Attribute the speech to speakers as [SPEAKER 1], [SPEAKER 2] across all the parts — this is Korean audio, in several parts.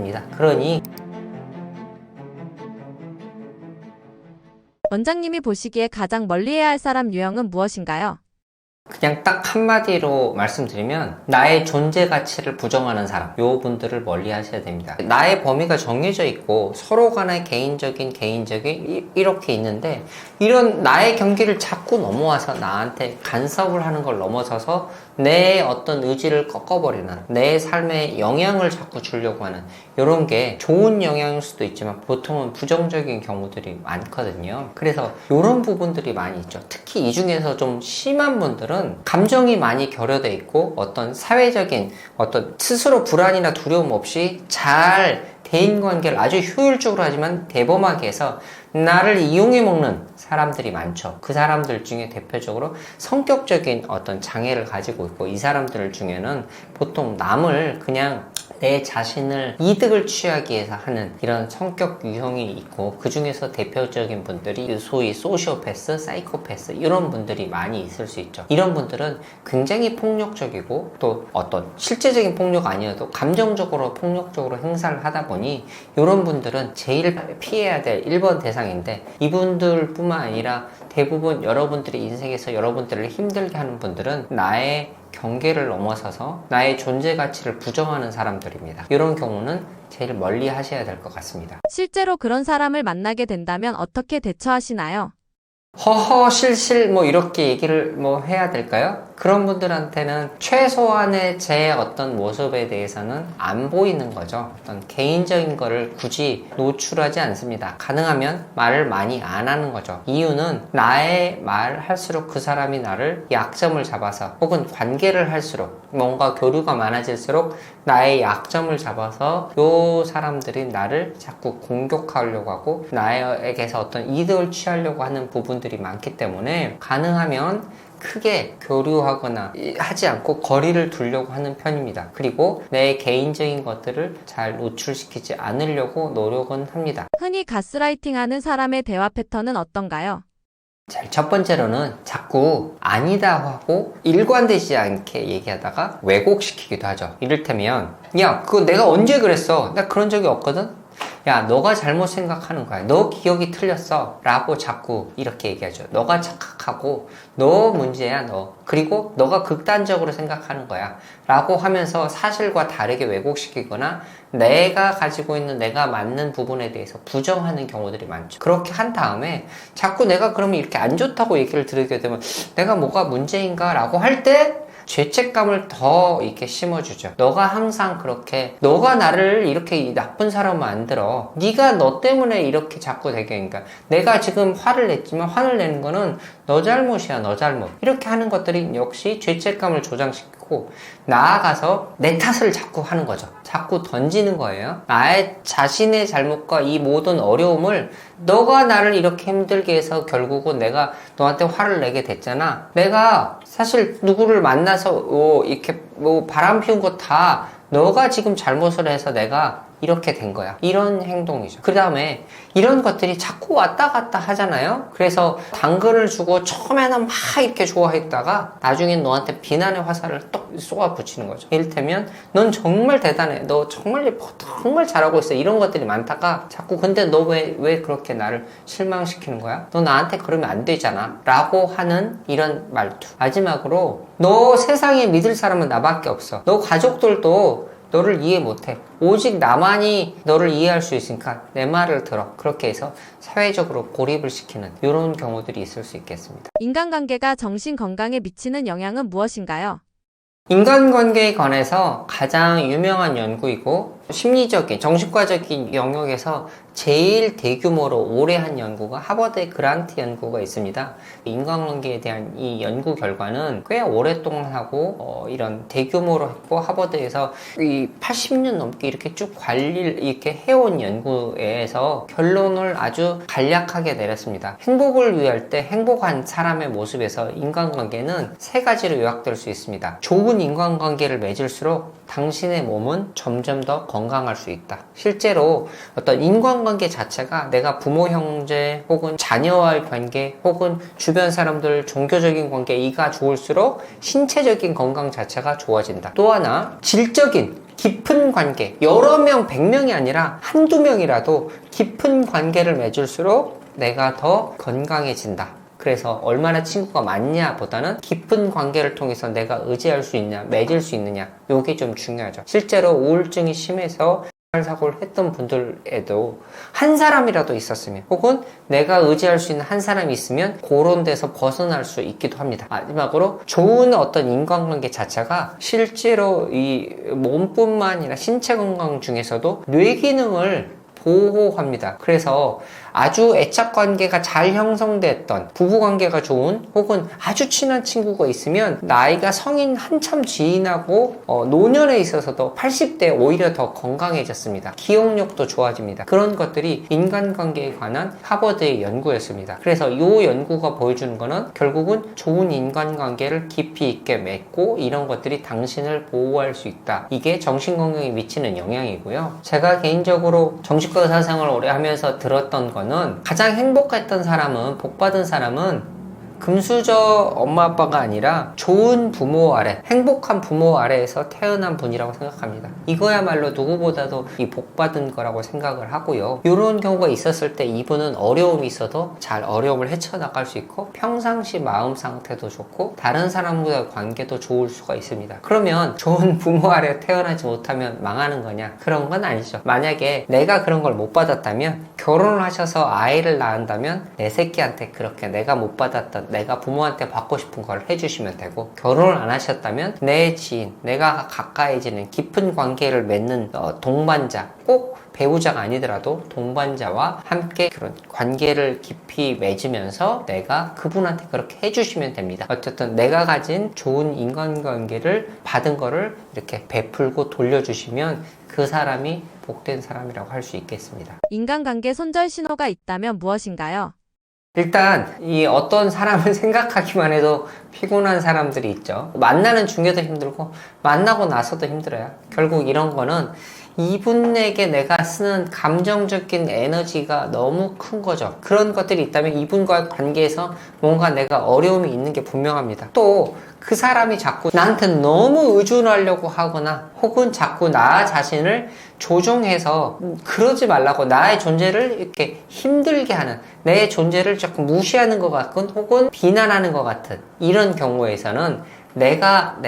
[SPEAKER 1] 됩니다. 그러니
[SPEAKER 2] 원장님이 보시기에 가장 멀리해야 할 사람 유형은 무엇인가요?
[SPEAKER 1] 그냥 딱 한마디로 말씀드리면 나의 존재 가치를 부정하는 사람, 요 분들을 멀리 하셔야 됩니다. 나의 범위가 정해져 있고 서로 간에 개인적인 이렇게 있는데, 이런 나의 경계를 자꾸 넘어와서 나한테 간섭을 하는 걸 넘어서서 내 어떤 의지를 꺾어버리는, 내 삶에 영향을 자꾸 주려고 하는, 이런 게 좋은 영향일 수도 있지만 보통은 부정적인 경우들이 많거든요. 그래서 이런 부분들이 많이 있죠. 특히 이 중에서 좀 심한 분들은 감정이 많이 결여돼 있고 어떤 사회적인 어떤 스스로 불안이나 두려움 없이 잘 대인관계를 아주 효율적으로 하지만 대범하게 해서 나를 이용해 먹는 사람들이 많죠. 그 사람들 중에 대표적으로 성격적인 어떤 장애를 가지고 있고, 이 사람들 중에는 보통 남을 그냥 내 자신을 이득을 취하기 위해서 하는 이런 성격 유형이 있고, 그 중에서 대표적인 분들이 소위 소시오패스, 사이코패스, 이런 분들이 많이 있을 수 있죠. 이런 분들은 굉장히 폭력적이고, 또 어떤 실제적인 폭력 아니어도 감정적으로 폭력적으로 행사를 하다 보니 이런 분들은 제일 피해야 될 1번 대상인데, 이분들 뿐만 아니라 대부분 여러분들의 인생에서 여러분들을 힘들게 하는 분들은 나의 경계를 넘어서서 나의 존재 가치를 부정하는 사람들입니다. 이런 경우는 제일 멀리 하셔야 될 것 같습니다.
[SPEAKER 2] 실제로 그런 사람을 만나게 된다면 어떻게 대처하시나요?
[SPEAKER 1] 허허실실 이렇게 얘기를 해야 될까요? 그런 분들한테는 최소한의 제 어떤 모습에 대해서는 안 보이는 거죠. 어떤 개인적인 거를 굳이 노출하지 않습니다. 가능하면 말을 많이 안 하는 거죠. 이유는 나의 말을 할수록 그 사람이 나를 약점을 잡아서, 혹은 관계를 할수록 뭔가 교류가 많아질수록 나의 약점을 잡아서 요 사람들이 나를 자꾸 공격하려고 하고 나에게서 어떤 이득을 취하려고 하는 부분들이 많기 때문에 가능하면 크게 교류하거나 하지 않고 거리를 두려고 하는 편입니다. 그리고 내 개인적인 것들을 잘 노출시키지 않으려고 노력은 합니다.
[SPEAKER 2] 흔히 가스라이팅하는 사람의 대화 패턴은 어떤가요?
[SPEAKER 1] 첫 번째로는 자꾸 아니다 하고 일관되지 않게 얘기하다가 왜곡시키기도 하죠. 이를테면, 야, 그거 내가 언제 그랬어? 나 그런 적이 없거든? 야, 너가 잘못 생각하는 거야. 너 기억이 틀렸어. 라고 자꾸 이렇게 얘기하죠. 너가 착각하고 너 문제야, 너. 그리고 너가 극단적으로 생각하는 거야. 라고 하면서 사실과 다르게 왜곡시키거나 내가 가지고 있는 내가 맞는 부분에 대해서 부정하는 경우들이 많죠. 그렇게 한 다음에 자꾸 내가 그러면 이렇게 안 좋다고 얘기를 들으게 되면 내가 뭐가 문제인가? 라고 할 때 죄책감을 더 이렇게 심어주죠. 너가 항상 그렇게, 너가 나를 이렇게 나쁜 사람 만들어. 네가 너 때문에 이렇게 자꾸 되게, 그러니까 내가 지금 화를 냈지만 화를 내는 거는 너 잘못이야, 너 잘못. 이렇게 하는 것들이 역시 죄책감을 조장시키고 나아가서 내 탓을 자꾸 하는 거죠. 자꾸 던지는 거예요. 나의 자신의 잘못과 이 모든 어려움을 너가 나를 이렇게 힘들게 해서 결국은 내가 너한테 화를 내게 됐잖아. 내가 사실 누구를 만나서 이렇게 바람 피운 거 다 너가 지금 잘못을 해서 내가 이렇게 된 거야. 이런 행동이죠. 그 다음에 이런 것들이 자꾸 왔다 갔다 하잖아요. 그래서 당근을 주고 처음에는 막 이렇게 좋아했다가 나중엔 너한테 비난의 화살을 똑 쏘아 붙이는 거죠. 이를테면 넌 정말 대단해. 너 정말 예뻐. 정말 잘하고 있어. 이런 것들이 많다가 자꾸 근데 너 왜 그렇게 나를 실망시키는 거야? 너 나한테 그러면 안 되잖아. 라고 하는 이런 말투. 마지막으로 너 세상에 믿을 사람은 나밖에 없어. 너 가족들도 너를 이해 못해. 오직 나만이 너를 이해할 수 있으니까 내 말을 들어. 그렇게 해서 사회적으로 고립을 시키는 이런 경우들이 있을 수 있겠습니다.
[SPEAKER 2] 인간관계가 정신 건강에 미치는 영향은 무엇인가요?
[SPEAKER 1] 인간관계에 관해서 가장 유명한 연구이고 심리적인, 정신과적인 영역에서 제일 대규모로 오래 한 연구가 하버드의 그란트 연구가 있습니다. 인간관계에 대한 이 연구 결과는 꽤 오랫동안 하고 이런 대규모로 했고 하버드에서 이 80년 넘게 이렇게 쭉 관리를 이렇게 해온 연구에서 결론을 아주 간략하게 내렸습니다. 행복을 위할 때 행복한 사람의 모습에서 인간관계는 세 가지로 요약될 수 있습니다. 좋은 인간관계를 맺을수록 당신의 몸은 점점 더 건강할 수 있다. 실제로 어떤 인간관계 자체가 내가 부모, 형제 혹은 자녀와의 관계 혹은 주변 사람들 종교적인 관계 이가 좋을수록 신체적인 건강 자체가 좋아진다. 또 하나 질적인 깊은 관계, 여러 명, 100명이 아니라 한두 명이라도 깊은 관계를 맺을수록 내가 더 건강해진다. 그래서 얼마나 친구가 많냐 보다는 깊은 관계를 통해서 내가 의지할 수 있냐, 맺을 수 있느냐, 요게 좀 중요하죠. 실제로 우울증이 심해서 사고를 했던 분들에도 한 사람이라도 있었으면, 혹은 내가 의지할 수 있는 한 사람이 있으면 그런 데서 벗어날 수 있기도 합니다. 마지막으로 좋은 어떤 인간관계 자체가 실제로 이 몸뿐만 아니라 신체 건강 중에서도 뇌 기능을 보호합니다. 그래서 아주 애착관계가 잘 형성됐던, 부부관계가 좋은 혹은 아주 친한 친구가 있으면 나이가 성인 한참 지나고 노년에 있어서도 80대 오히려 더 건강해졌습니다. 기억력도 좋아집니다. 그런 것들이 인간관계에 관한 하버드의 연구였습니다. 그래서 이 연구가 보여주는 거는 결국은 좋은 인간관계를 깊이 있게 맺고 이런 것들이 당신을 보호할 수 있다. 이게 정신건강에 미치는 영향이고요. 제가 개인적으로 정신과 의사 생활을 오래 하면서 들었던 거는, 가장 행복했던 사람은, 복받은 사람은 금수저 엄마 아빠가 아니라 좋은 부모 아래, 행복한 부모 아래에서 태어난 분이라고 생각합니다. 이거야말로 누구보다도 이 복받은 거라고 생각을 하고요. 이런 경우가 있었을 때 이분은 어려움이 있어도 잘 어려움을 헤쳐나갈 수 있고 평상시 마음 상태도 좋고 다른 사람과의 관계도 좋을 수가 있습니다. 그러면 좋은 부모 아래 태어나지 못하면 망하는 거냐? 그런 건 아니죠. 만약에 내가 그런 걸 못 받았다면, 결혼을 하셔서 아이를 낳는다면 내 새끼한테 그렇게 내가 못 받았던, 내가 부모한테 받고 싶은 걸 해주시면 되고, 결혼을 안 하셨다면 내 지인, 내가 가까이지는 깊은 관계를 맺는 동반자, 꼭 배우자가 아니더라도 동반자와 함께 그런 관계를 깊이 맺으면서 내가 그분한테 그렇게 해주시면 됩니다. 어쨌든 내가 가진 좋은 인간관계를 받은 거를 이렇게 베풀고 돌려주시면 그 사람이 복된 사람이라고 할 수 있겠습니다.
[SPEAKER 2] 인간관계 손절 신호가 있다면 무엇인가요?
[SPEAKER 1] 일단 이 어떤 사람을 생각하기만 해도 피곤한 사람들이 있죠. 만나는 중에도 힘들고 만나고 나서도 힘들어요. 결국 이런 거는 이분에게 내가 쓰는 감정적인 에너지가 너무 큰 거죠. 그런 것들이 있다면 이분과의 관계에서 뭔가 내가 어려움이 있는 게 분명합니다. 또 그 사람이 자꾸 나한테 너무 의존하려고 하거나 혹은 자꾸 나 자신을 조종해서 그러지 말라고 나의 존재를 이렇게 힘들게 하는, 내 존재를 자꾸 무시하는 것 같은 혹은 비난하는 것 같은 이런 경우에서는 내가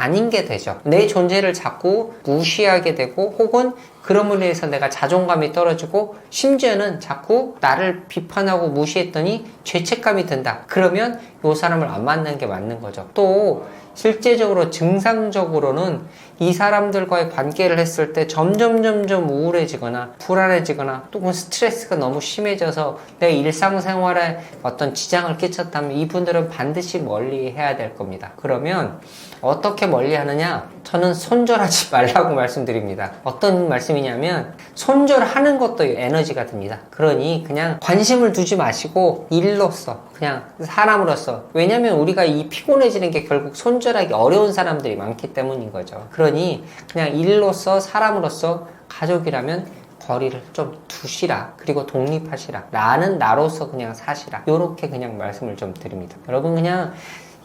[SPEAKER 1] 아닌 게 되죠. 내 존재를 자꾸 무시하게 되고 혹은 그럼으로 인해서 내가 자존감이 떨어지고 심지어는 자꾸 나를 비판하고 무시했더니 죄책감이 든다. 그러면 이 사람을 안 만나는 게 맞는 거죠. 또 실제적으로 증상적으로는 이 사람들과의 관계를 했을 때 점점 우울해지거나 불안해지거나 또는 스트레스가 너무 심해져서 내 일상생활에 어떤 지장을 끼쳤다면 이분들은 반드시 멀리 해야 될 겁니다. 그러면 어떻게 멀리 하느냐? 저는 손절하지 말라고 말씀드립니다. 어떤 말씀이냐면 손절하는 것도 에너지가 듭니다. 그러니 그냥 관심을 두지 마시고 일로서, 그냥 사람으로서, 왜냐면 우리가 이 피곤해지는 게 결국 손절하기 어려운 사람들이 많기 때문인 거죠. 그러니 그냥 일로서, 사람으로서, 가족이라면 거리를 좀 두시라. 그리고 독립하시라. 나는 나로서 그냥 사시라. 요렇게 그냥 말씀을 좀 드립니다. 여러분, 그냥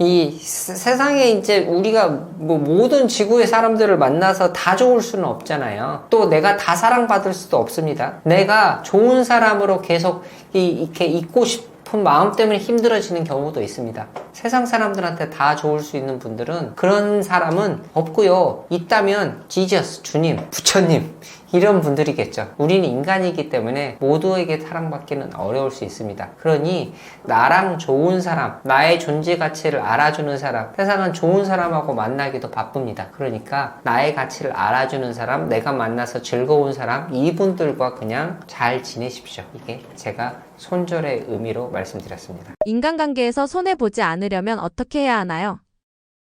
[SPEAKER 1] 이 세상에 이제 우리가 뭐 모든 지구의 사람들을 만나서 다 좋을 수는 없잖아요. 또 내가 다 사랑받을 수도 없습니다. 내가 좋은 사람으로 계속 이렇게 있고 싶은 마음 때문에 힘들어지는 경우도 있습니다. 세상 사람들한테 다 좋을 수 있는 분들은, 그런 사람은 없고요. 있다면 지저스, 주님, 부처님, 이런 분들이겠죠. 우리는 인간이기 때문에 모두에게 사랑받기는 어려울 수 있습니다. 그러니 나랑 좋은 사람, 나의 존재 가치를 알아주는 사람, 세상은 좋은 사람하고 만나기도 바쁩니다. 그러니까 나의 가치를 알아주는 사람, 내가 만나서 즐거운 사람, 이분들과 그냥 잘 지내십시오. 이게 제가 손절의 의미로 말씀드렸습니다.
[SPEAKER 2] 인간관계에서 손해보지 않으려면 어떻게 해야 하나요?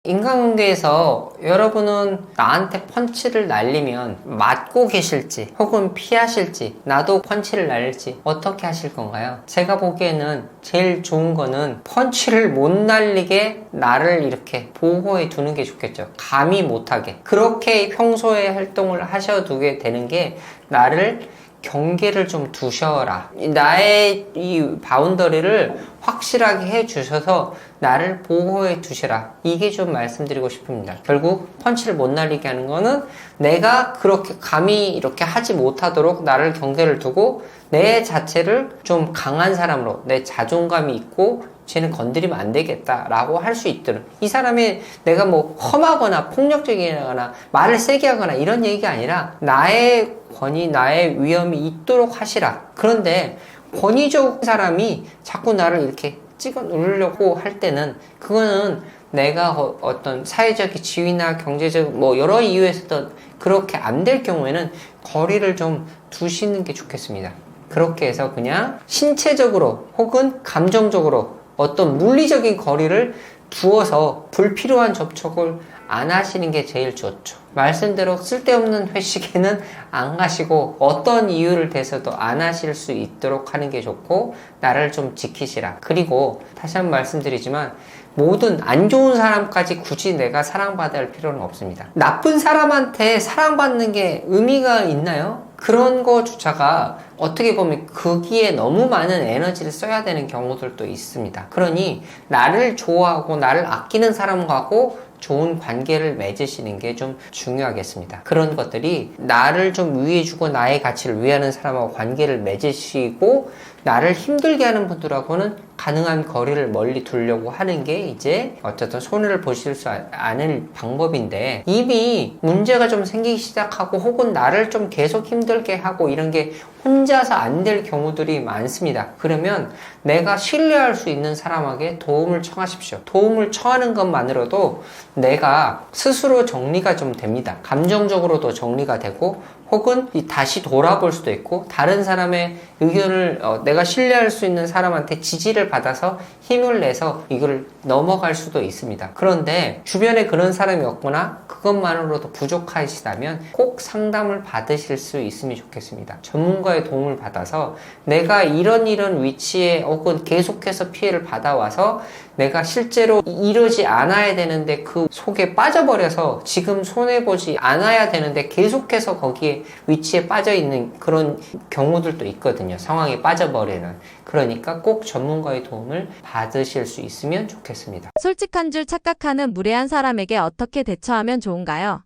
[SPEAKER 1] 인간관계에서 여러분은 나한테 펀치를 날리면 맞고 계실지 혹은 피하실지, 나도 펀치를 날릴지 어떻게 하실 건가요? 제가 보기에는 제일 좋은 거는 펀치를 못 날리게 나를 이렇게 보호해 두는 게 좋겠죠. 감히 못하게. 그렇게 평소에 활동을 하셔두게 되는 게 나를 경계를 좀 두셔라. 나의 이 바운더리를 확실하게 해 주셔서 나를 보호해 두시라. 이게 좀 말씀드리고 싶습니다. 결국 펀치를 못 날리게 하는 거는 내가 그렇게 감히 이렇게 하지 못하도록 나를 경계를 두고 내 자체를 좀 강한 사람으로, 내 자존감이 있고 쟤는 건드리면 안 되겠다라고 할 수 있도록, 이 사람이 내가 뭐 험하거나 폭력적이거나 말을 세게 하거나 이런 얘기가 아니라 나의 권위, 나의 위험이 있도록 하시라. 그런데 권위적 사람이 자꾸 나를 이렇게 찍어 누르려고 할 때는 그거는 내가 어떤 사회적 지위나 경제적 뭐 여러 이유에서도 그렇게 안 될 경우에는 거리를 좀 두시는 게 좋겠습니다. 그렇게 해서 그냥 신체적으로 혹은 감정적으로 어떤 물리적인 거리를 두어서 불필요한 접촉을 안 하시는 게 제일 좋죠. 말씀대로 쓸데없는 회식에는 안 가시고 어떤 이유를 대서도 안 하실 수 있도록 하는 게 좋고, 나를 좀 지키시라. 그리고 다시 한번 말씀드리지만 모든 안 좋은 사람까지 굳이 내가 사랑받을 필요는 없습니다. 나쁜 사람한테 사랑받는 게 의미가 있나요? 그런 거조차가 어떻게 보면 거기에 너무 많은 에너지를 써야 되는 경우들도 있습니다. 그러니 나를 좋아하고 나를 아끼는 사람하고 좋은 관계를 맺으시는 게 좀 중요하겠습니다. 그런 것들이 나를 좀 위해주고 나의 가치를 위하는 사람하고 관계를 맺으시고, 나를 힘들게 하는 분들하고는 가능한 거리를 멀리 두려고 하는 게 이제 어쨌든 손해를 보실 수 않을 방법인데, 이미 문제가 좀 생기기 시작하고 혹은 나를 좀 계속 힘들게 하고 이런 게 혼자서 안 될 경우들이 많습니다. 그러면 내가 신뢰할 수 있는 사람에게 도움을 청하십시오. 도움을 청하는 것만으로도 내가 스스로 정리가 좀 됩니다. 감정적으로도 정리가 되고, 혹은 다시 돌아볼 수도 있고, 다른 사람의 의견을 내가 신뢰할 수 있는 사람한테 지지를 받아서 힘을 내서 이걸 넘어갈 수도 있습니다. 그런데 주변에 그런 사람이 없거나 그것만으로도 부족하시다면 꼭 상담을 받으실 수 있으면 좋겠습니다. 전문가의 도움을 받아서 내가 이런 위치에 혹은 계속해서 피해를 받아와서 내가 실제로 이러지 않아야 되는데 그 속에 빠져버려서 지금 손해보지 않아야 되는데 계속해서 거기에 위치에 빠져있는 그런 경우들도 있거든요. 상황에 빠져버리는. 그러니까 꼭 전문가의 도움을 받으실 수 있으면 좋겠습니다.
[SPEAKER 2] 솔직한 줄 착각하는 무례한 사람에게 어떻게 대처하면 좋은가요?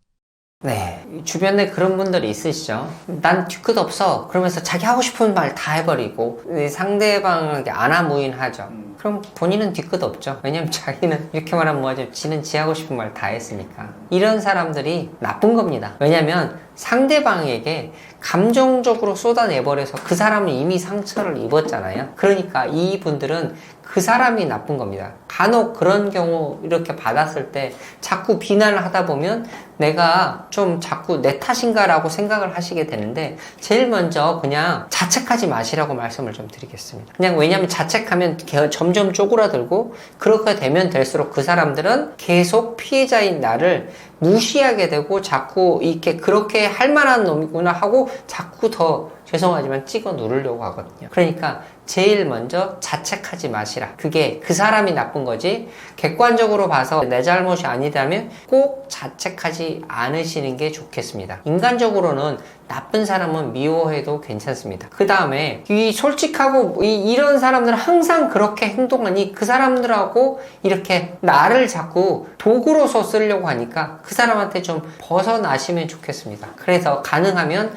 [SPEAKER 1] 네, 주변에 그런 분들이 있으시죠. 난 뒤끝 없어. 그러면서 자기 하고 싶은 말 다 해버리고 상대방에게 안하무인하죠. 그럼 본인은 뒤끝 없죠. 왜냐면 자기는 이렇게 말하면 뭐하죠? 지는 지 하고 싶은 말 다 했으니까. 이런 사람들이 나쁜 겁니다. 왜냐면 상대방에게 감정적으로 쏟아내버려서 그 사람은 이미 상처를 입었잖아요. 그러니까 이분들은 그 사람이 나쁜 겁니다. 간혹 그런 경우 이렇게 받았을 때 자꾸 비난을 하다 보면 내가 좀 자꾸 내 탓인가 라고 생각을 하시게 되는데, 제일 먼저 그냥 자책하지 마시라고 말씀을 좀 드리겠습니다. 그냥 왜냐면 자책하면 점점 쪼그라들고, 그렇게 되면 될수록 그 사람들은 계속 피해자인 나를 무시하게 되고 자꾸 이렇게 그렇게 할 만한 놈이구나 하고 자꾸 더 죄송하지만 찍어 누르려고 하거든요. 그러니까 제일 먼저 자책하지 마시라. 그게 그 사람이 나쁜 거지, 객관적으로 봐서 내 잘못이 아니다면 꼭 자책하지 않으시는 게 좋겠습니다. 인간적으로는 나쁜 사람은 미워해도 괜찮습니다. 그 다음에 이 솔직하고 이런 사람들은 항상 그렇게 행동하니 그 사람들하고 이렇게 나를 자꾸 도구로서 쓰려고 하니까 그 사람한테 좀 벗어나시면 좋겠습니다. 그래서 가능하면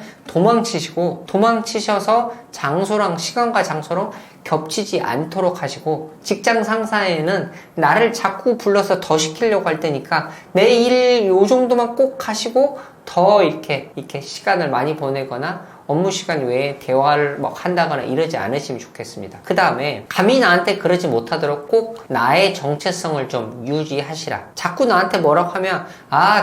[SPEAKER 1] 도망치셔서 장소랑 시간과 장소랑 겹치지 않도록 하시고, 직장 상사에는 나를 자꾸 불러서 더 시키려고 할 때니까 내 일 요 정도만 꼭 하시고 더 이렇게 시간을 많이 보내거나 업무 시간 외에 대화를 막 한다거나 이러지 않으시면 좋겠습니다. 그 다음에 감히 나한테 그러지 못하도록 꼭 나의 정체성을 좀 유지하시라. 자꾸 나한테 뭐라고 하면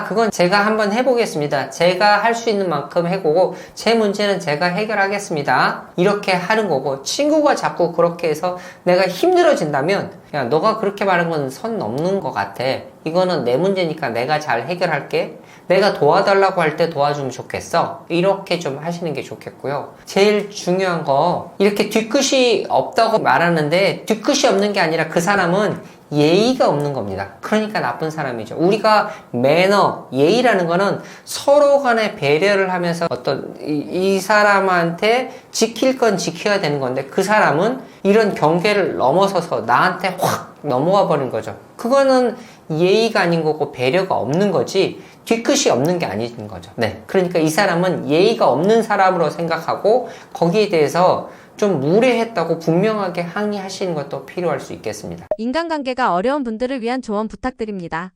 [SPEAKER 1] 그건 제가 한번 해보겠습니다. 제가 할 수 있는 만큼 해보고 제 문제는 제가 해결하겠습니다. 이렇게 하는 거고, 친구가 자꾸 그렇게 해서 내가 힘들어진다면 야, 너가 그렇게 말한 건 선 넘는 것 같아. 이거는 내 문제니까 내가 잘 해결할게. 내가 도와달라고 할 때 도와주면 좋겠어. 이렇게 좀 하시는 게 좋겠고요. 제일 중요한 거, 이렇게 뒤끝이 없다고 말하는데 뒤끝이 없는 게 아니라 그 사람은 예의가 없는 겁니다. 그러니까 나쁜 사람이죠. 우리가 매너, 예의라는 거는 서로 간에 배려를 하면서 어떤 이 사람한테 지킬 건 지켜야 되는 건데 그 사람은 이런 경계를 넘어서서 나한테 확 넘어와 버린 거죠. 그거는 예의가 아닌 거고 배려가 없는 거지 뒤끝이 없는 게 아닌 거죠. 네. 그러니까 이 사람은 예의가 없는 사람으로 생각하고 거기에 대해서 좀 무례했다고 분명하게 항의하시는 것도 필요할 수 있겠습니다.
[SPEAKER 2] 인간관계가 어려운 분들을 위한 조언 부탁드립니다.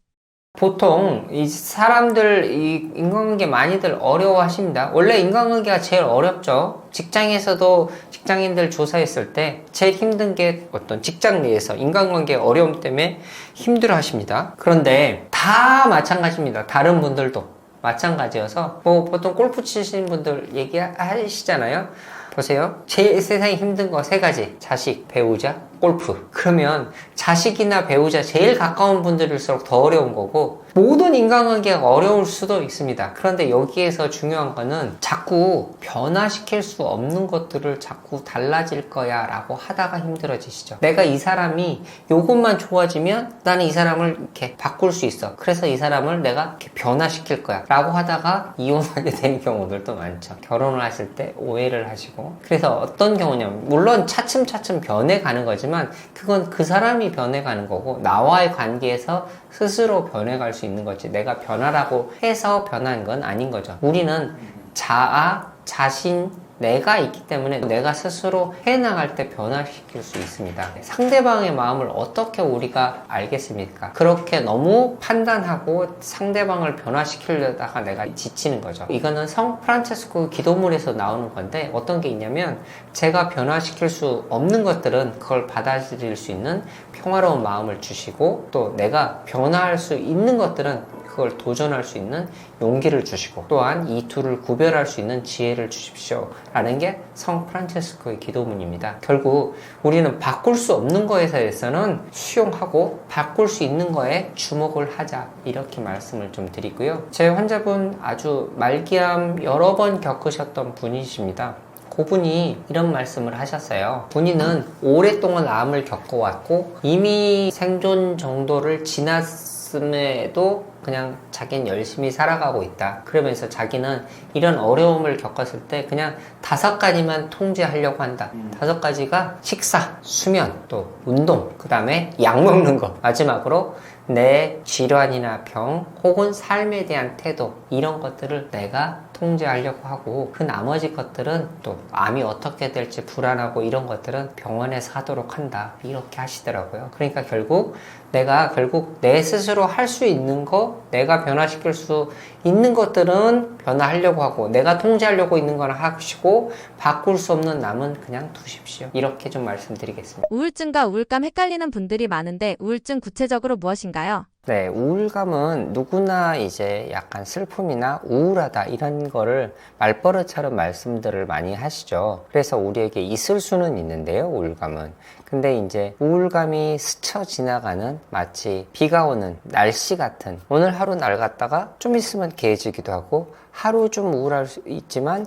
[SPEAKER 1] 보통 이 사람들 이 인간관계 많이들 어려워하십니다. 원래 인간관계가 제일 어렵죠. 직장에서도 직장인들 조사했을 때 제일 힘든 게 어떤 직장 내에서 인간관계 어려움 때문에 힘들어 하십니다. 그런데 다 마찬가지입니다. 다른 분들도 마찬가지여서 뭐 보통 골프 치시는 분들 얘기하시잖아요. 보세요. 제일 세상에 힘든 거 세 가지. 자식, 배우자, 골프. 그러면 자식이나 배우자 제일 가까운 분들일수록 더 어려운 거고 모든 인간관계가 어려울 수도 있습니다. 그런데 여기에서 중요한 거는 자꾸 변화시킬 수 없는 것들을 자꾸 달라질 거야 라고 하다가 힘들어지시죠. 내가 이 사람이 요것만 좋아지면 나는 이 사람을 이렇게 바꿀 수 있어. 그래서 이 사람을 내가 이렇게 변화시킬 거야 라고 하다가 이혼하게 되는 경우들도 많죠. 결혼을 하실 때 오해를 하시고 그래서 어떤 경우냐면 물론 차츰차츰 변해가는 거지만 그건 그 사람이 변해가는 거고 나와의 관계에서 스스로 변해갈 수 있는 거지 내가 변하라고 해서 변한 건 아닌 거죠. 우리는 자아, 자신, 내가 있기 때문에 내가 스스로 해나갈 때 변화시킬 수 있습니다. 상대방의 마음을 어떻게 우리가 알겠습니까? 그렇게 너무 판단하고 상대방을 변화시키려다가 내가 지치는 거죠. 이거는 성 프란체스코 기도문에서 나오는 건데 어떤 게 있냐면 제가 변화시킬 수 없는 것들은 그걸 받아들일 수 있는 평화로운 마음을 주시고 또 내가 변화할 수 있는 것들은 그걸 도전할 수 있는 용기를 주시고 또한 이 둘을 구별할 수 있는 지혜를 주십시오 라는 게 성 프란체스코의 기도문입니다. 결국 우리는 바꿀 수 없는 거에 대해서는 수용하고 바꿀 수 있는 거에 주목을 하자 이렇게 말씀을 좀 드리고요. 제 환자분 아주 말기암 여러 번 겪으셨던 분이십니다. 그분이 이런 말씀을 하셨어요. 본인은 오랫동안 암을 겪어왔고 이미 생존 정도를 지났음에도 그냥 자기는 열심히 살아가고 있다. 그러면서 자기는 이런 어려움을 겪었을 때 그냥 5가지만 통제하려고 한다. 5가지가 식사, 수면, 또 운동, 그 다음에 약 먹는 거. 마지막으로 내 질환이나 병 혹은 삶에 대한 태도 이런 것들을 내가 통제하려고 하고 그 나머지 것들은 또 암이 어떻게 될지 불안하고 이런 것들은 병원에서 하도록 한다 이렇게 하시더라고요. 그러니까 결국 내가 내 스스로 할 수 있는 거 내가 변화시킬 수 있는 것들은 변화하려고 하고 내가 통제하려고 있는 건 하시고 바꿀 수 없는 남은 그냥 두십시오. 이렇게 좀 말씀드리겠습니다.
[SPEAKER 2] 우울증과 우울감 헷갈리는 분들이 많은데 우울증 구체적으로 무엇인가요?
[SPEAKER 1] 네, 우울감은 누구나 이제 약간 슬픔이나 우울하다 이런 거를 말버릇처럼 말씀들을 많이 하시죠. 그래서 우리에게 있을 수는 있는데요, 우울감은. 근데 이제 우울감이 스쳐 지나가는 마치 비가 오는 날씨 같은 오늘 하루 낡았다가 좀 있으면 개해지기도 하고 하루 좀 우울할 수 있지만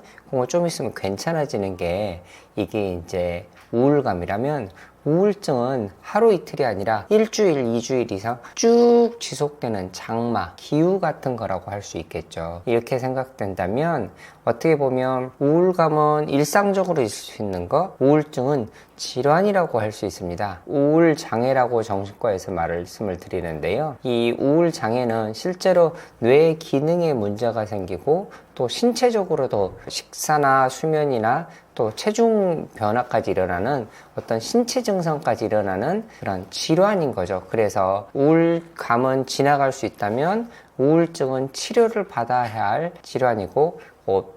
[SPEAKER 1] 좀 있으면 괜찮아지는 게 이게 이제 우울감이라면 우울증은 하루 이틀이 아니라 일주일, 2주일 이상 쭉 지속되는 장마, 기후 같은 거라고 할 수 있겠죠. 이렇게 생각된다면 어떻게 보면 우울감은 일상적으로 있을 수 있는 거, 우울증은 질환이라고 할 수 있습니다. 우울장애라고 정신과에서 말씀을 드리는데요. 이 우울장애는 실제로 뇌 기능에 문제가 생기고 또 신체적으로도 식사나 수면이나 또 체중 변화까지 일어나는 어떤 신체 증상까지 일어나는 그런 질환인 거죠. 그래서 우울감은 지나갈 수 있다면 우울증은 치료를 받아야 할 질환이고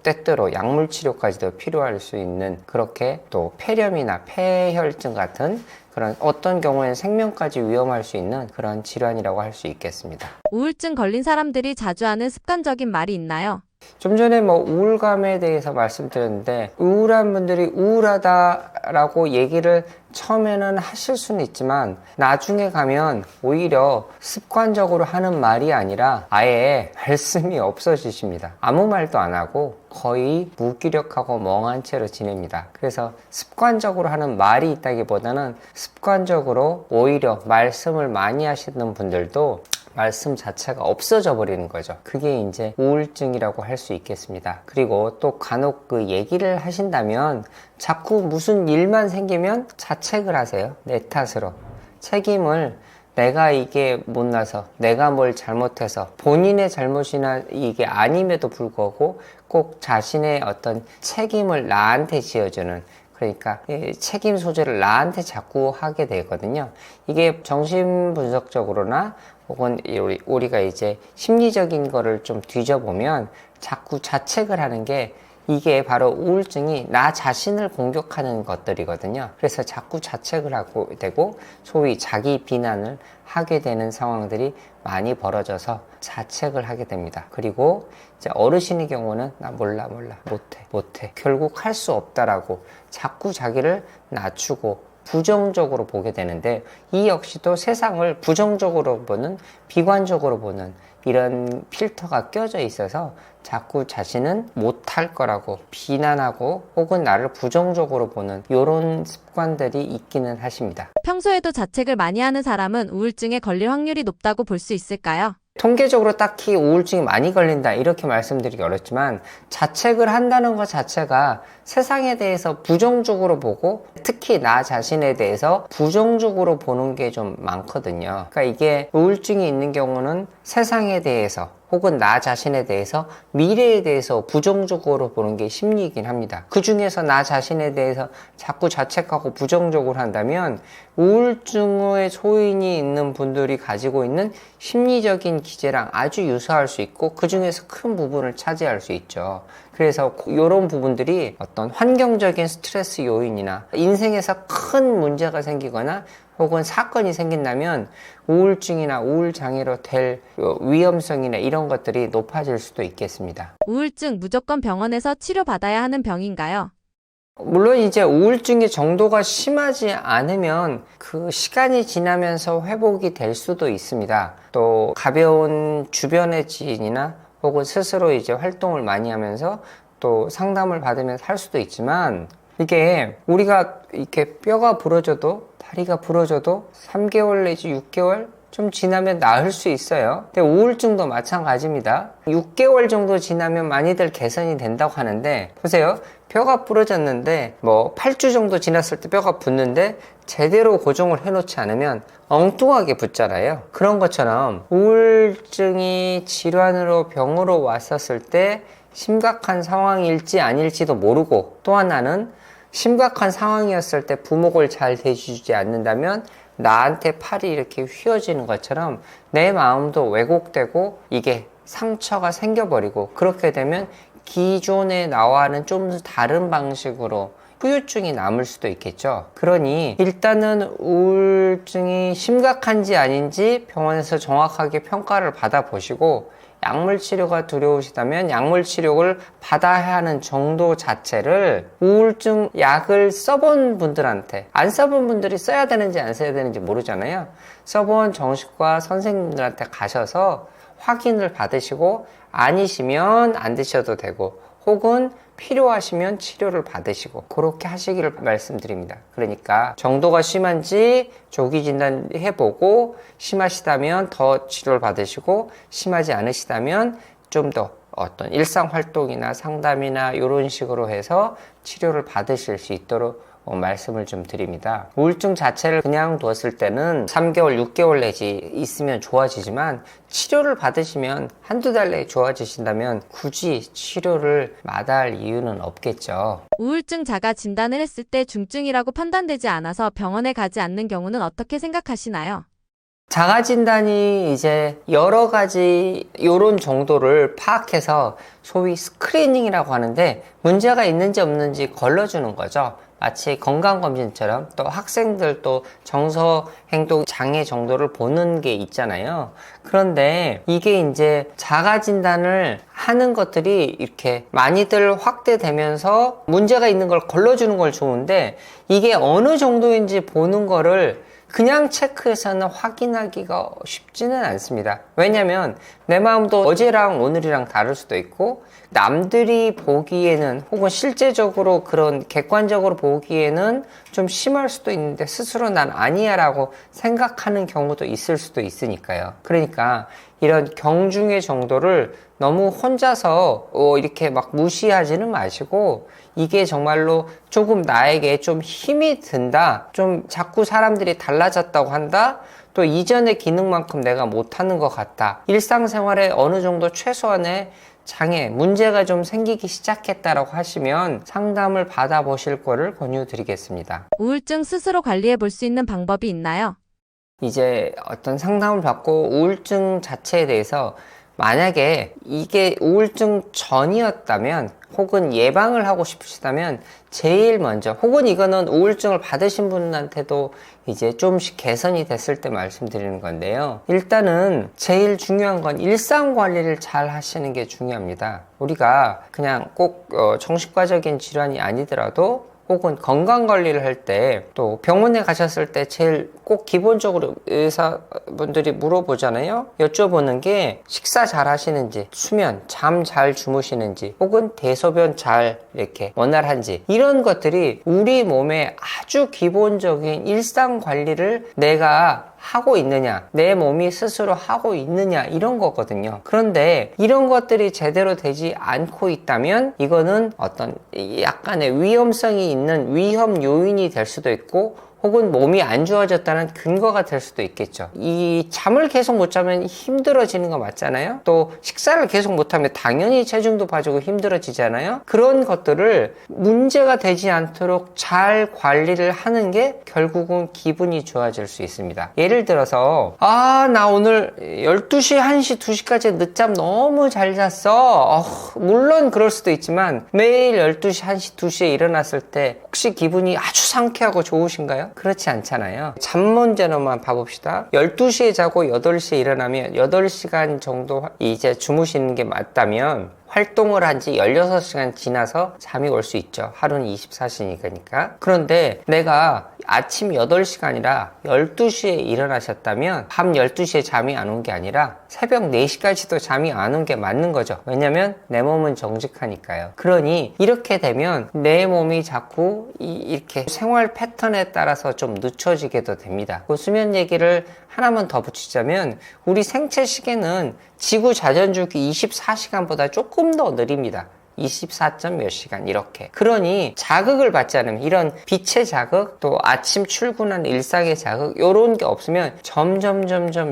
[SPEAKER 1] 때때로 약물 치료까지도 필요할 수 있는 그렇게 또 폐렴이나 폐혈증 같은 그런 어떤 경우에는 생명까지 위험할 수 있는 그런 질환이라고 할 수 있겠습니다.
[SPEAKER 2] 우울증 걸린 사람들이 자주 하는 습관적인 말이 있나요?
[SPEAKER 1] 좀 전에 뭐 우울감에 대해서 말씀드렸는데, 우울한 분들이 우울하다라고 얘기를 처음에는 하실 수는 있지만 나중에 가면 오히려 습관적으로 하는 말이 아니라 아예 말씀이 없어지십니다. 아무 말도 안 하고 거의 무기력하고 멍한 채로 지냅니다. 그래서 습관적으로 하는 말이 있다기보다는 습관적으로 오히려 말씀을 많이 하시는 분들도 말씀 자체가 없어져 버리는 거죠. 그게 이제 우울증이라고 할 수 있겠습니다. 그리고 또 간혹 그 얘기를 하신다면 자꾸 무슨 일만 생기면 자책을 하세요. 내 탓으로. 책임을 내가 이게 못나서, 내가 뭘 잘못해서, 본인의 잘못이나 이게 아님에도 불구하고 꼭 자신의 어떤 책임을 나한테 지어주는, 그러니까 책임 소재를 나한테 자꾸 하게 되거든요. 이게 정신분석적으로나 혹은 우리가 이제 심리적인 거를 좀 뒤져보면 자꾸 자책을 하는 게 이게 바로 우울증이 나 자신을 공격하는 것들이거든요. 그래서 자꾸 자책을 하고 되고 소위 자기 비난을 하게 되는 상황들이 많이 벌어져서 자책을 하게 됩니다. 그리고 이제 어르신의 경우는 나 몰라 못해 결국 할 수 없다라고 자꾸 자기를 낮추고 부정적으로 보게 되는데, 이 역시도 세상을 부정적으로 보는, 비관적으로 보는 이런 필터가 껴져 있어서 자꾸 자신은 못할 거라고 비난하고 혹은 나를 부정적으로 보는 이런 습관들이 있기는 하십니다.
[SPEAKER 2] 평소에도 자책을 많이 하는 사람은 우울증에 걸릴 확률이 높다고 볼 수 있을까요?
[SPEAKER 1] 통계적으로 딱히 우울증이 많이 걸린다 이렇게 말씀드리기 어렵지만, 자책을 한다는 것 자체가 세상에 대해서 부정적으로 보고 특히 나 자신에 대해서 부정적으로 보는 게 좀 많거든요. 그러니까 이게 우울증이 있는 경우는 세상에 대해서 혹은 나 자신에 대해서, 미래에 대해서 부정적으로 보는 게 심리이긴 합니다. 그 중에서 나 자신에 대해서 자꾸 자책하고 부정적으로 한다면 우울증의 소인이 있는 분들이 가지고 있는 심리적인 기제랑 아주 유사할 수 있고 그 중에서 큰 부분을 차지할 수 있죠. 그래서 이런 부분들이 어떤 환경적인 스트레스 요인이나 인생에서 큰 문제가 생기거나 혹은 사건이 생긴다면 우울증이나 우울장애로 될 위험성이나 이런 것들이 높아질 수도 있겠습니다.
[SPEAKER 2] 우울증 무조건 병원에서 치료받아야 하는 병인가요?
[SPEAKER 1] 물론 이제 우울증의 정도가 심하지 않으면 그 시간이 지나면서 회복이 될 수도 있습니다. 또 가벼운 주변의 지인이나 혹은 스스로 이제 활동을 많이 하면서 또 상담을 받으면서 할 수도 있지만, 이게 우리가 이렇게 뼈가 부러져도, 다리가 부러져도 3개월 내지 6개월 좀 지나면 나을 수 있어요. 근데 우울증도 마찬가지입니다. 6개월 정도 지나면 많이들 개선이 된다고 하는데, 보세요. 뼈가 부러졌는데 뭐 8주 정도 지났을 때 뼈가 붓는데 제대로 고정을 해놓지 않으면 엉뚱하게 붙잖아요. 그런 것처럼 우울증이 질환으로 병으로 왔었을 때 심각한 상황일지 아닐지도 모르고, 또 하나는 심각한 상황이었을 때 부목을 잘 대주지 않는다면 나한테 팔이 이렇게 휘어지는 것처럼 내 마음도 왜곡되고 이게 상처가 생겨버리고, 그렇게 되면 기존의 나와는 좀 다른 방식으로 후유증이 남을 수도 있겠죠. 그러니 일단은 우울증이 심각한지 아닌지 병원에서 정확하게 평가를 받아보시고, 약물 치료가 두려우시다면 약물 치료를 받아야 하는 정도 자체를 우울증 약을 써본 분들한테, 안 써본 분들이 써야 되는지 안 써야 되는지 모르잖아요. 써본 정신과 선생님들한테 가셔서 확인을 받으시고, 아니시면 안 드셔도 되고 혹은 필요하시면 치료를 받으시고 그렇게 하시기를 말씀드립니다. 그러니까 정도가 심한지 조기 진단 해보고, 심하시다면 더 치료를 받으시고, 심하지 않으시다면 좀 더 어떤 일상활동이나 상담이나 이런 식으로 해서 치료를 받으실 수 있도록 말씀을 좀 드립니다. 우울증 자체를 그냥 두었을 때는 3개월, 6개월 내지 있으면 좋아지지만, 치료를 받으시면 한두 달 내에 좋아지신다면 굳이 치료를 마다할 이유는 없겠죠.
[SPEAKER 2] 우울증 자가 진단을 했을 때 중증이라고 판단되지 않아서 병원에 가지 않는 경우는 어떻게 생각하시나요?
[SPEAKER 1] 자가 진단이 이제 여러 가지 요런 정도를 파악해서 소위 스크리닝이라고 하는데, 문제가 있는지 없는지 걸러주는 거죠. 마치 건강검진처럼 또 학생들 또 정서행동 장애 정도를 보는 게 있잖아요. 그런데 이게 이제 자가진단을 하는 것들이 이렇게 많이들 확대되면서 문제가 있는 걸 걸러주는 걸 좋은데, 이게 어느 정도인지 보는 거를 그냥 체크해서는 확인하기가 쉽지는 않습니다. 왜냐면 내 마음도 어제랑 오늘이랑 다를 수도 있고, 남들이 보기에는 혹은 실제적으로 그런 객관적으로 보기에는 좀 심할 수도 있는데 스스로 난 아니야 라고 생각하는 경우도 있을 수도 있으니까요. 그러니까 이런 경중의 정도를 너무 혼자서 이렇게 막 무시하지는 마시고, 이게 정말로 조금 나에게 좀 힘이 든다, 좀 자꾸 사람들이 달라졌다고 한다, 또 이전의 기능만큼 내가 못하는 것 같다, 일상생활에 어느 정도 최소한의 장애, 문제가 좀 생기기 시작했다라고 하시면 상담을 받아보실 거를 권유드리겠습니다.
[SPEAKER 2] 우울증 스스로 관리해 볼 수 있는 방법이 있나요?
[SPEAKER 1] 이제 어떤 상담을 받고 우울증 자체에 대해서 만약에 이게 우울증 전이었다면 혹은 예방을 하고 싶으시다면 제일 먼저, 혹은 이거는 우울증을 받으신 분한테도 이제 좀씩 개선이 됐을 때 말씀드리는 건데요. 일단은 제일 중요한 건 일상 관리를 잘 하시는 게 중요합니다. 우리가 그냥 꼭 정신과적인 질환이 아니더라도 혹은 건강관리를 할 때, 또 병원에 가셨을 때 제일 꼭 기본적으로 의사분들이 물어보잖아요. 여쭤보는 게 식사 잘 하시는지, 수면, 잠 잘 주무시는지, 혹은 대소변 잘 이렇게 원활한지, 이런 것들이 우리 몸의 아주 기본적인 일상관리를 내가 하고 있느냐, 내 몸이 스스로 하고 있느냐, 이런 거거든요. 그런데 이런 것들이 제대로 되지 않고 있다면 이거는 어떤 약간의 위험성이 있는 위험 요인이 될 수도 있고, 혹은 몸이 안 좋아졌다는 근거가 될 수도 있겠죠. 이 잠을 계속 못 자면 힘들어지는 거 맞잖아요. 또 식사를 계속 못하면 당연히 체중도 빠지고 힘들어지잖아요. 그런 것들을 문제가 되지 않도록 잘 관리를 하는 게 결국은 기분이 좋아질 수 있습니다. 예를 들어서 나 오늘 12시, 1시, 2시까지 늦잠 너무 잘 잤어. 물론 그럴 수도 있지만 매일 12시, 1시, 2시에 일어났을 때 혹시 기분이 아주 상쾌하고 좋으신가요? 그렇지 않잖아요. 잠 문제로만 봐봅시다. 12시에 자고 8시에 일어나면 8시간 정도 이제 주무시는 게 맞다면 활동을 한 지 16시간 지나서 잠이 올 수 있죠. 하루는 24시니까. 그런데 내가 아침 8시가 아니라 12시에 일어나셨다면 밤 12시에 잠이 안 온 게 아니라 새벽 4시까지도 잠이 안 온 게 맞는 거죠. 왜냐면 내 몸은 정직하니까요. 그러니 이렇게 되면 내 몸이 자꾸 이렇게 생활 패턴에 따라서 좀 늦춰지게도 됩니다. 그 수면 얘기를 하나만 더 붙이자면 우리 생체 시계는 지구 자전주기 24시간보다 조금 더 느립니다. 24점 몇 시간 이렇게. 그러니 자극을 받지 않으면, 이런 빛의 자극, 또 아침 출근하는 일상의 자극, 요런 게 없으면 점점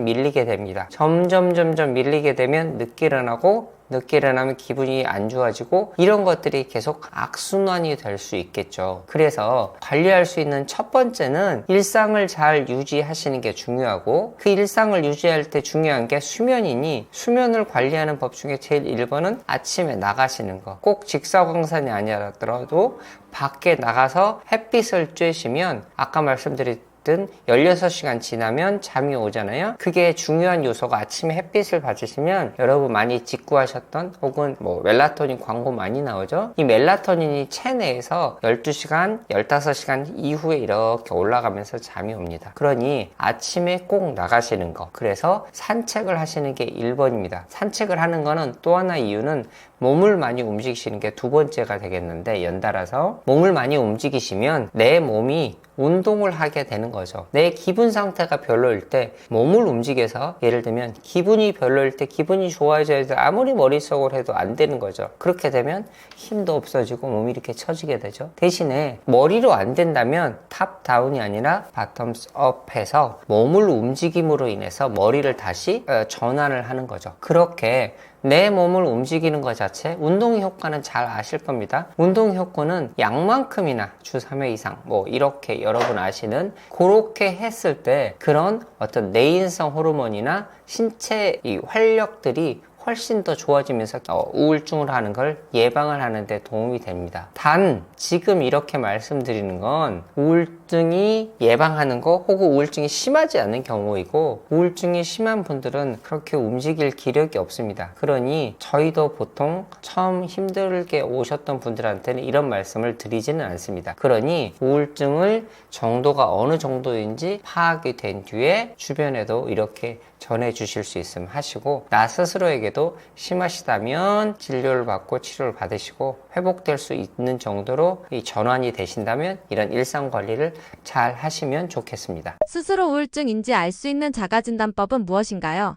[SPEAKER 1] 밀리게 됩니다. 점점 밀리게 되면 늦게 일어나고, 늦게 일어나면 기분이 안 좋아지고, 이런 것들이 계속 악순환이 될 수 있겠죠. 그래서 관리할 수 있는 첫 번째는 일상을 잘 유지하시는 게 중요하고, 그 일상을 유지할 때 중요한 게 수면이니, 수면을 관리하는 법 중에 제일 1번은 아침에 나가시는 거. 꼭 직사광선이 아니더라도 밖에 나가서 햇빛을 쬐시면 아까 말씀드렸던 16시간 지나면 잠이 오잖아요. 그게 중요한 요소가 아침에 햇빛을 받으시면, 여러분 많이 직구하셨던 혹은 멜라토닌 광고 많이 나오죠. 이 멜라토닌이 체내에서 12시간, 15시간 이후에 이렇게 올라가면서 잠이 옵니다. 그러니 아침에 꼭 나가시는 거. 그래서 산책을 하시는 게 1번입니다. 산책을 하는 거는 또 하나 이유는 몸을 많이 움직이시는 게 두 번째가 되겠는데, 연달아서 몸을 많이 움직이시면 내 몸이 운동을 하게 되는 거죠. 내 기분 상태가 별로일 때 몸을 움직여서, 예를 들면 기분이 별로일 때 기분이 좋아져야 돼. 아무리 머릿속으로 해도 안 되는 거죠. 그렇게 되면 힘도 없어지고 몸이 이렇게 처지게 되죠. 대신에 머리로 안 된다면 탑 다운이 아니라 바텀스 업해서 몸을 움직임으로 인해서 머리를 다시 전환을 하는 거죠. 그렇게 내 몸을 움직이는 것 자체, 운동 효과는 잘 아실 겁니다. 운동 효과는 약만큼이나 주 3회 이상 이렇게 여러분 아시는, 그렇게 했을 때 그런 어떤 내인성 호르몬이나 신체 이 활력들이 훨씬 더 좋아지면서 우울증을 하는 걸 예방을 하는 데 도움이 됩니다. 단 지금 이렇게 말씀드리는 건 우울증이 예방하는 거 혹은 우울증이 심하지 않은 경우이고, 우울증이 심한 분들은 그렇게 움직일 기력이 없습니다. 그러니 저희도 보통 처음 힘들게 오셨던 분들한테는 이런 말씀을 드리지는 않습니다. 그러니 우울증을 정도가 어느 정도인지 파악이 된 뒤에 주변에도 이렇게 전해 주실 수 있으면 하시고, 나 스스로에게도 심하시다면 진료를 받고 치료를 받으시고 회복될 수 있는 정도로 이 전환이 되신다면 이런 일상 관리를 잘 하시면 좋겠습니다.
[SPEAKER 2] 스스로 우울증인지 알 수 있는 자가진단법은 무엇인가요?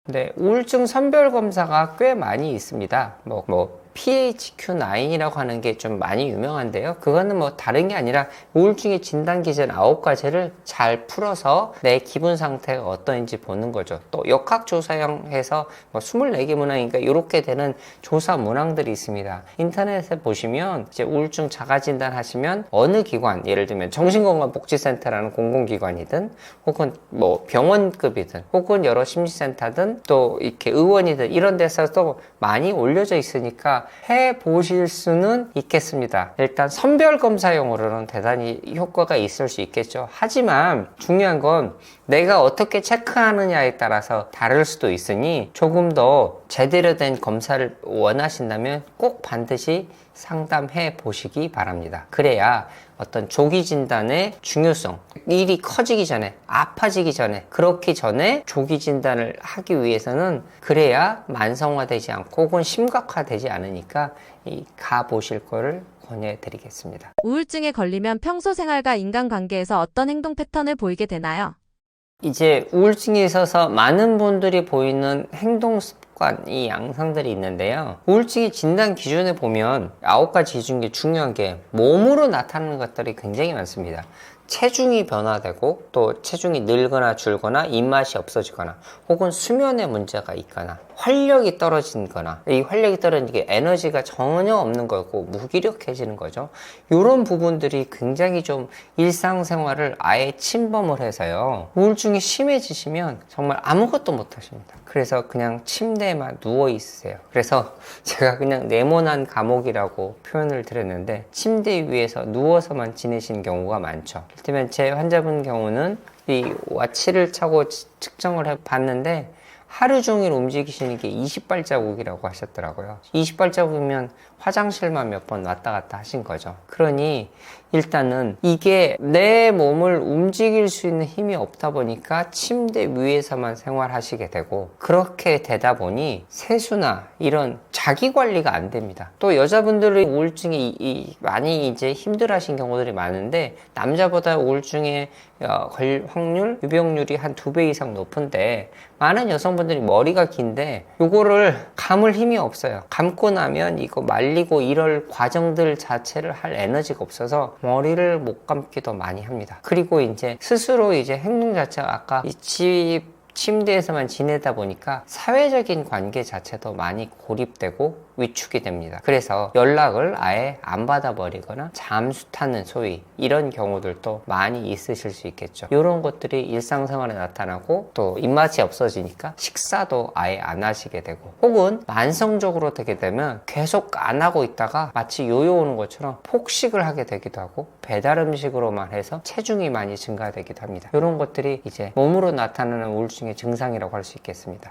[SPEAKER 1] 네, 우울증 선별 검사가 꽤 많이 있습니다. PHQ-9이라고 하는 게 좀 많이 유명한데요. 그거는 뭐 다른 게 아니라 우울증의 진단 기준 9가지를 잘 풀어서 내 기분 상태가 어떠한지 보는 거죠. 또 역학조사형 해서 24개 문항인가 이렇게 되는 조사 문항들이 있습니다. 인터넷에 보시면 이제 우울증 자가 진단 하시면 어느 기관, 예를 들면 정신건강복지센터라는 공공기관이든 혹은 병원급이든 혹은 여러 심리센터든 또 이렇게 의원이든 이런 데서도 많이 올려져 있으니까 해 보실 수는 있겠습니다. 일단 선별검사용으로는 대단히 효과가 있을 수 있겠죠. 하지만 중요한 건 내가 어떻게 체크하느냐에 따라서 다를 수도 있으니 조금 더 제대로 된 검사를 원하신다면 꼭 반드시 상담해 보시기 바랍니다. 그래야 어떤 조기 진단의 중요성, 일이 커지기 전에, 아파지기 전에, 그렇기 전에 조기 진단을 하기 위해서는 그래야 만성화되지 않고 혹은 심각화되지 않으니까 가보실 거를 권해드리겠습니다.
[SPEAKER 2] 우울증에 걸리면 평소 생활과 인간관계에서 어떤 행동 패턴을 보이게 되나요?
[SPEAKER 1] 이제 우울증에 있어서 많은 분들이 보이는 행동 습관이 양상들이 있는데요. 우울증의 진단 기준에 보면 9가지 기준 중에 중요한 게 몸으로 나타나는 것들이 굉장히 많습니다. 체중이 변화되고 또 체중이 늘거나 줄거나 입맛이 없어지거나 혹은 수면에 문제가 있거나 활력이 떨어진거나, 이 활력이 떨어지는 게 에너지가 전혀 없는 거고 무기력해지는 거죠. 이런 부분들이 굉장히 좀 일상생활을 아예 침범을 해서요, 우울증이 심해지시면 정말 아무것도 못 하십니다. 그래서 그냥 침대에만 누워 있으세요. 그래서 제가 그냥 네모난 감옥이라고 표현을 드렸는데 침대 위에서 누워서만 지내시는 경우가 많죠. 이를테면 제 환자분 경우는 이 와치를 차고 측정을 해 봤는데 하루 종일 움직이시는 게 20발자국이라고 하셨더라고요. 20발자국이면 화장실만 몇 번 왔다 갔다 하신 거죠. 그러니 일단은 이게 내 몸을 움직일 수 있는 힘이 없다 보니까 침대 위에서만 생활하시게 되고, 그렇게 되다 보니 세수나 이런 자기 관리가 안 됩니다. 또 여자분들이 우울증이 많이 이제 힘들어 하신 경우들이 많은데, 남자보다 우울증에 걸 확률, 유병률이 한 2배 이상 높은데, 많은 여성분들이 머리가 긴데 요거를 감을 힘이 없어요. 감고 나면 이거 말리고 이럴 과정들 자체를 할 에너지가 없어서 머리를 못 감기도 많이 합니다. 그리고 이제 스스로 이제 행동 자체가 아까 이 침대에서만 지내다 보니까 사회적인 관계 자체도 많이 고립되고 위축이 됩니다. 그래서 연락을 아예 안 받아버리거나 잠수 타는 소위 이런 경우들도 많이 있으실 수 있겠죠. 이런 것들이 일상생활에 나타나고 또 입맛이 없어지니까 식사도 아예 안 하시게 되고, 혹은 만성적으로 되게 되면 계속 안 하고 있다가 마치 요요 오는 것처럼 폭식을 하게 되기도 하고 배달 음식으로만 해서 체중이 많이 증가되기도 합니다. 이런 것들이 이제 몸으로 나타나는 우울증의 증상이라고 할 수 있겠습니다.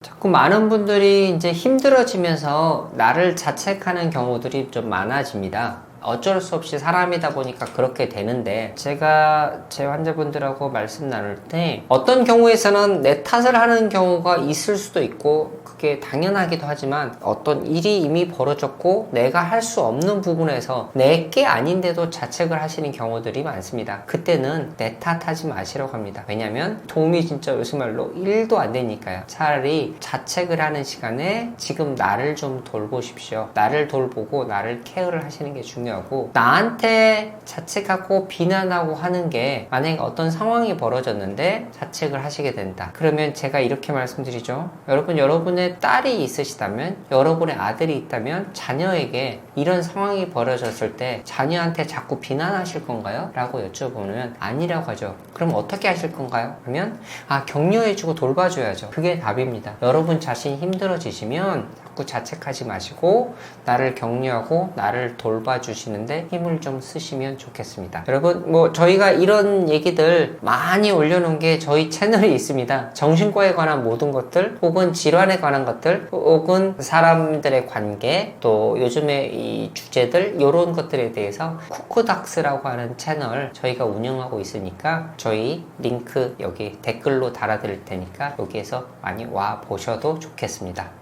[SPEAKER 1] 자꾸 많은 분들이 이제 힘들어지면서 나를 자책하는 경우들이 좀 많아집니다. 어쩔 수 없이 사람이다 보니까 그렇게 되는데, 제가 제 환자분들하고 말씀 나눌 때 어떤 경우에서는 내 탓을 하는 경우가 있을 수도 있고 그게 당연하기도 하지만, 어떤 일이 이미 벌어졌고 내가 할 수 없는 부분에서 내게 아닌데도 자책을 하시는 경우들이 많습니다. 그때는 내 탓하지 마시라고 합니다. 왜냐면 도움이 진짜 요새 말로 1도 안 되니까요. 차라리 자책을 하는 시간에 지금 나를 좀 돌보십시오. 나를 돌보고 나를 케어를 하시는 게 중요하고, 중요하고, 나한테 자책하고 비난하고 하는 게 만약에 어떤 상황이 벌어졌는데 자책을 하시게 된다. 그러면 제가 이렇게 말씀드리죠. 여러분의 딸이 있으시다면, 여러분의 아들이 있다면 자녀에게 이런 상황이 벌어졌을 때 자녀한테 자꾸 비난하실 건가요? 라고 여쭤보면 아니라고 하죠. 그럼 어떻게 하실 건가요? 그러면 격려해주고 돌봐줘야죠. 그게 답입니다. 여러분 자신이 힘들어지시면 자꾸 자책하지 마시고 나를 격려하고 나를 돌봐주시는데 힘을 좀 쓰시면 좋겠습니다. 여러분, 저희가 이런 얘기들 많이 올려놓은 게 저희 채널이 있습니다. 정신과에 관한 모든 것들, 혹은 질환에 관한 것들, 혹은 사람들의 관계, 또 요즘에 이 주제들, 이런 것들에 대해서 쿠쿠닥스라고 하는 채널 저희가 운영하고 있으니까 저희 링크 여기 댓글로 달아드릴 테니까 여기에서 많이 와 보셔도 좋겠습니다.